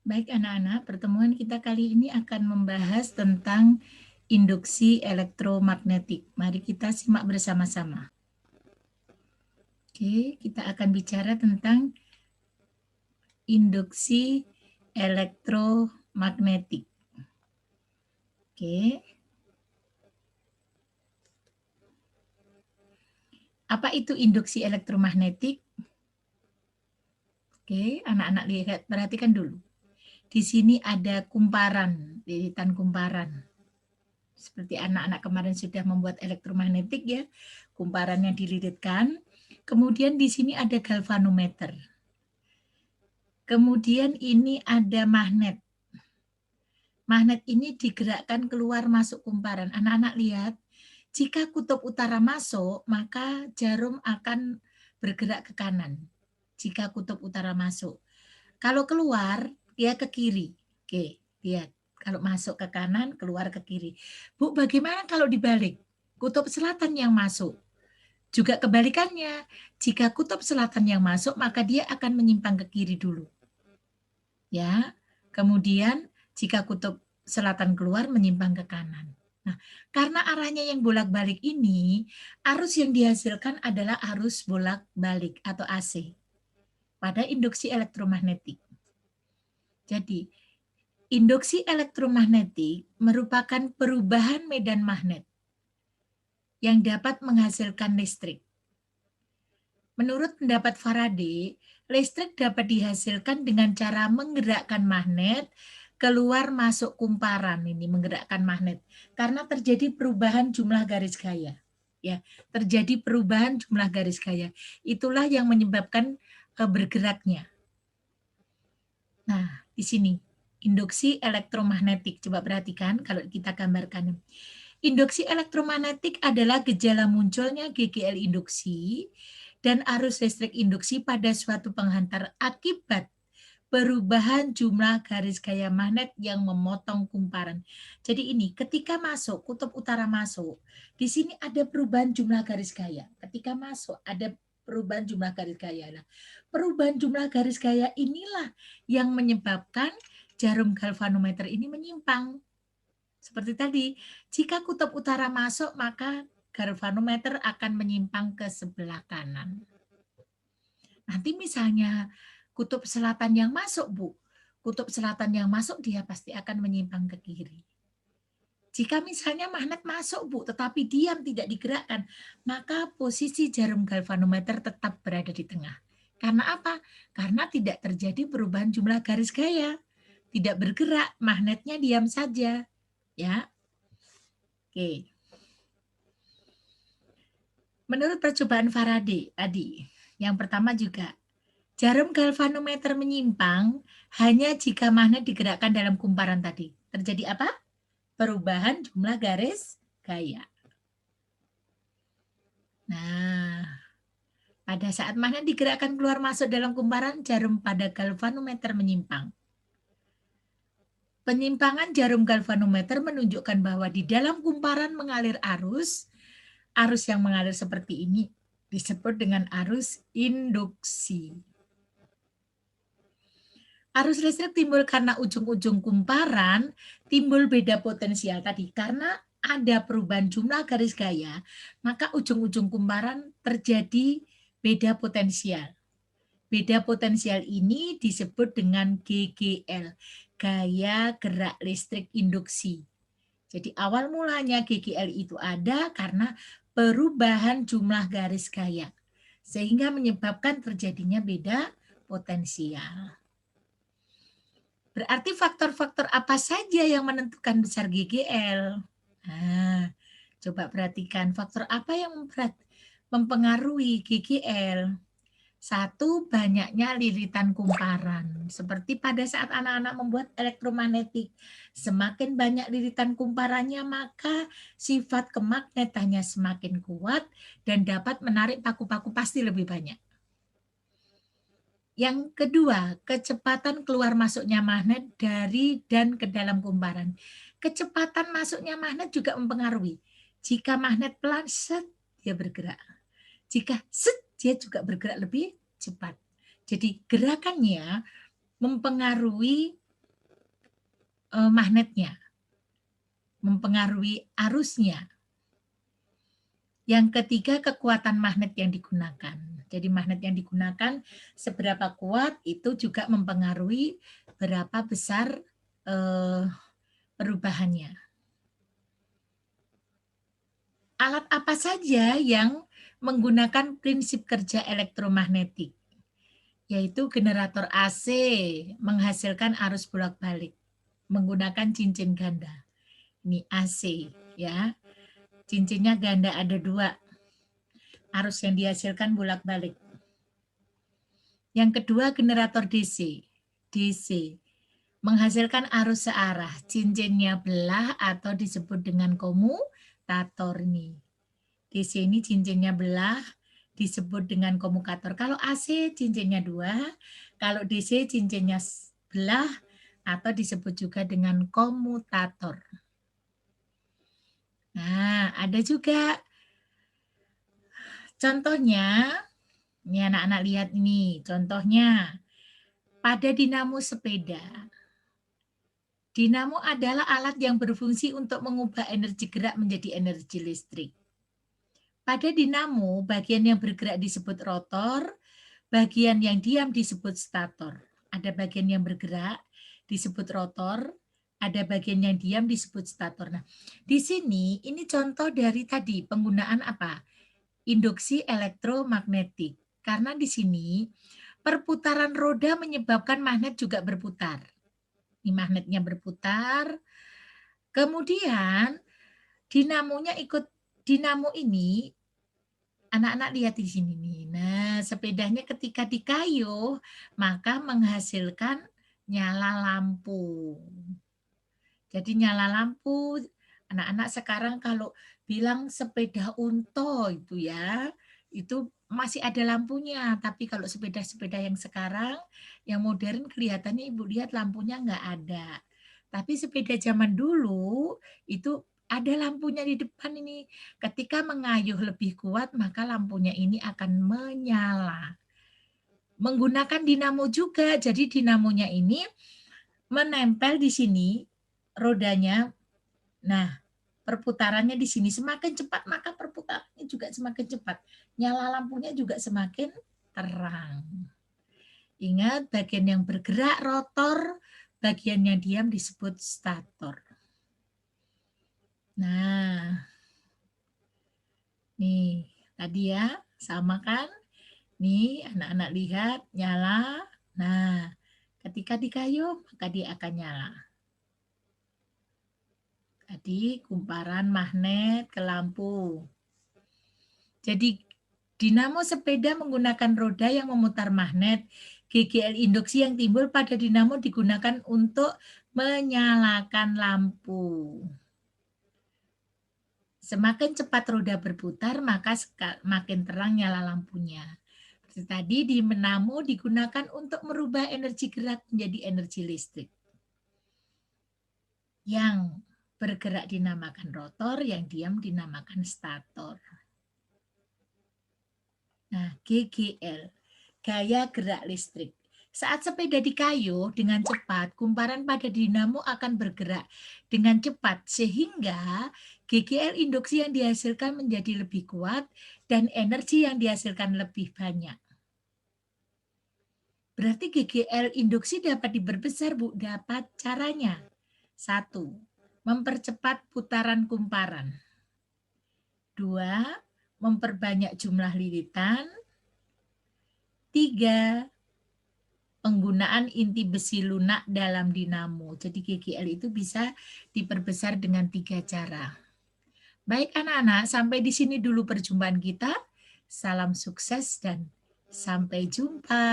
Baik anak-anak, pertemuan kita kali ini akan membahas tentang induksi elektromagnetik. Mari kita simak bersama-sama. Oke, kita akan bicara tentang induksi elektromagnetik. Oke. Apa itu induksi elektromagnetik? Oke, anak-anak lihat, perhatikan dulu. Di sini ada kumparan, lilitan kumparan. Seperti anak-anak kemarin sudah membuat elektromagnetik ya, kumparannya dililitkan. Kemudian di sini ada galvanometer. Kemudian ini ada magnet. Magnet ini digerakkan keluar masuk kumparan. Anak-anak lihat, jika kutub utara masuk, maka jarum akan bergerak ke kanan. Jika kutub utara masuk. Kalau keluar, dia ke kiri. Oke, lihat. Kalau masuk ke kanan, keluar ke kiri. Bu, bagaimana kalau dibalik? Kutub selatan yang masuk. Juga kebalikannya. Jika kutub selatan yang masuk, maka dia akan menyimpang ke kiri dulu. Ya. Kemudian jika kutub selatan keluar, menyimpang ke kanan. Nah, karena arahnya yang bolak-balik ini, arus yang dihasilkan adalah arus bolak-balik atau AC pada induksi elektromagnetik. Jadi, induksi elektromagnetik merupakan perubahan medan magnet yang dapat menghasilkan listrik. Menurut pendapat Faraday, listrik dapat dihasilkan dengan cara menggerakkan magnet keluar masuk kumparan, ini menggerakkan magnet, karena terjadi perubahan jumlah garis gaya. Ya, terjadi perubahan jumlah garis gaya. Itulah yang menyebabkan bergeraknya. Nah, di sini induksi elektromagnetik. Coba perhatikan kalau kita gambarkan. Induksi elektromagnetik adalah gejala munculnya GGL induksi dan arus listrik induksi pada suatu penghantar akibat perubahan jumlah garis gaya magnet yang memotong kumparan. Jadi ini ketika masuk, kutub utara masuk, di sini ada perubahan jumlah garis gaya. Ketika masuk ada perubahan jumlah garis gaya. Nah, perubahan jumlah garis gaya inilah yang menyebabkan jarum galvanometer ini menyimpang. Seperti tadi, jika kutub utara masuk, maka galvanometer akan menyimpang ke sebelah kanan. Nanti misalnya kutub selatan yang masuk, Bu. Kutub selatan yang masuk, dia pasti akan menyimpang ke kiri. Jika misalnya magnet masuk, Bu, tetapi diam tidak digerakkan, maka posisi jarum galvanometer tetap berada di tengah. Karena apa? Karena tidak terjadi perubahan jumlah garis gaya. Tidak bergerak, magnetnya diam saja. Ya. Oke. Menurut percobaan Faraday tadi, yang pertama juga, jarum galvanometer menyimpang hanya jika magnet digerakkan dalam kumparan tadi. Terjadi apa? Perubahan jumlah garis gaya. Nah, pada saat magnet digerakkan keluar masuk dalam kumparan, jarum pada galvanometer menyimpang. Penyimpangan jarum galvanometer menunjukkan bahwa di dalam kumparan mengalir arus yang mengalir seperti ini disebut dengan arus induksi. Arus listrik timbul karena ujung-ujung kumparan timbul beda potensial tadi. Karena ada perubahan jumlah garis gaya, maka ujung-ujung kumparan terjadi beda potensial. Beda potensial ini disebut dengan GGL, gaya gerak listrik induksi. Jadi awal mulanya GGL itu ada karena perubahan jumlah garis gaya, sehingga menyebabkan terjadinya beda potensial. Berarti faktor-faktor apa saja yang menentukan besar GGL? Nah, coba perhatikan faktor apa yang mempengaruhi GGL. Satu, banyaknya lilitan kumparan. Seperti pada saat anak-anak membuat elektromagnetik, semakin banyak lilitan kumparannya, maka sifat kemagnetannya semakin kuat dan dapat menarik paku-paku pasti lebih banyak. Yang kedua, kecepatan keluar masuknya magnet dari dan ke dalam kumparan. Kecepatan masuknya magnet juga mempengaruhi. Jika magnet pelan, set, dia bergerak. Jika set, dia juga bergerak lebih cepat. Jadi gerakannya mempengaruhi magnetnya, mempengaruhi arusnya. Yang ketiga, kekuatan magnet yang digunakan. Jadi magnet yang digunakan seberapa kuat itu juga mempengaruhi berapa besar perubahannya. Alat apa saja yang menggunakan prinsip kerja elektromagnetik? Yaitu generator AC menghasilkan arus bolak-balik menggunakan cincin ganda. Ini AC ya. Cincinnya ganda ada 2. Arus yang dihasilkan bolak-balik. Yang kedua generator DC. DC menghasilkan arus searah. Cincinnya belah atau disebut dengan komutator nih. DC ini cincinnya belah disebut dengan komutator. Kalau AC cincinnya 2, kalau DC cincinnya belah atau disebut juga dengan komutator. Nah, ada juga contohnya, ini anak-anak lihat ini, contohnya pada dinamo sepeda. Dinamo adalah alat yang berfungsi untuk mengubah energi gerak menjadi energi listrik. Pada dinamo, bagian yang bergerak disebut rotor, bagian yang diam disebut stator. Ada bagian yang bergerak disebut rotor, ada bagian yang diam disebut stator. Nah, di sini ini contoh dari tadi penggunaan apa? Induksi elektromagnetik. Karena di sini perputaran roda menyebabkan magnet juga berputar. Ini magnetnya berputar. Kemudian dinamonya ikut, dinamo ini anak-anak lihat di sini nih. Nah, sepedanya ketika dikayuh maka menghasilkan nyala lampu. Jadi nyala lampu, anak-anak sekarang kalau bilang sepeda unto itu ya, itu masih ada lampunya. Tapi kalau sepeda-sepeda yang sekarang, yang modern kelihatannya Ibu lihat lampunya nggak ada. Tapi sepeda zaman dulu itu ada lampunya di depan ini. Ketika mengayuh lebih kuat, maka lampunya ini akan menyala. Menggunakan dinamo juga, jadi dinamonya ini menempel di sini rodanya. Nah, perputarannya di sini semakin cepat, maka perputarannya juga semakin cepat. Nyala lampunya juga semakin terang. Ingat, bagian yang bergerak rotor, bagian yang diam disebut stator. Nah, nih tadi ya, sama kan? Nih, anak-anak lihat, nyala. Nah, ketika dikayuh, maka dia akan nyala. Tadi kumparan magnet ke lampu. Jadi dinamo sepeda menggunakan roda yang memutar magnet. GGL induksi yang timbul pada dinamo digunakan untuk menyalakan lampu. Semakin cepat roda berputar, maka makin terang nyala lampunya. Seperti tadi di dinamo digunakan untuk merubah energi gerak menjadi energi listrik. Yang bergerak dinamakan rotor, yang diam dinamakan stator. Nah, GGL, gaya gerak listrik. Saat sepeda dikayuh dengan cepat, kumparan pada dinamo akan bergerak dengan cepat sehingga GGL induksi yang dihasilkan menjadi lebih kuat dan energi yang dihasilkan lebih banyak. Berarti GGL induksi dapat diperbesar, Bu. Dapat caranya. 1. Mempercepat putaran kumparan. 2. Memperbanyak jumlah lilitan. 3. Penggunaan inti besi lunak dalam dinamo. Jadi GGL itu bisa diperbesar dengan 3 cara. Baik anak-anak, sampai di sini dulu perjumpaan kita. Salam sukses dan sampai jumpa.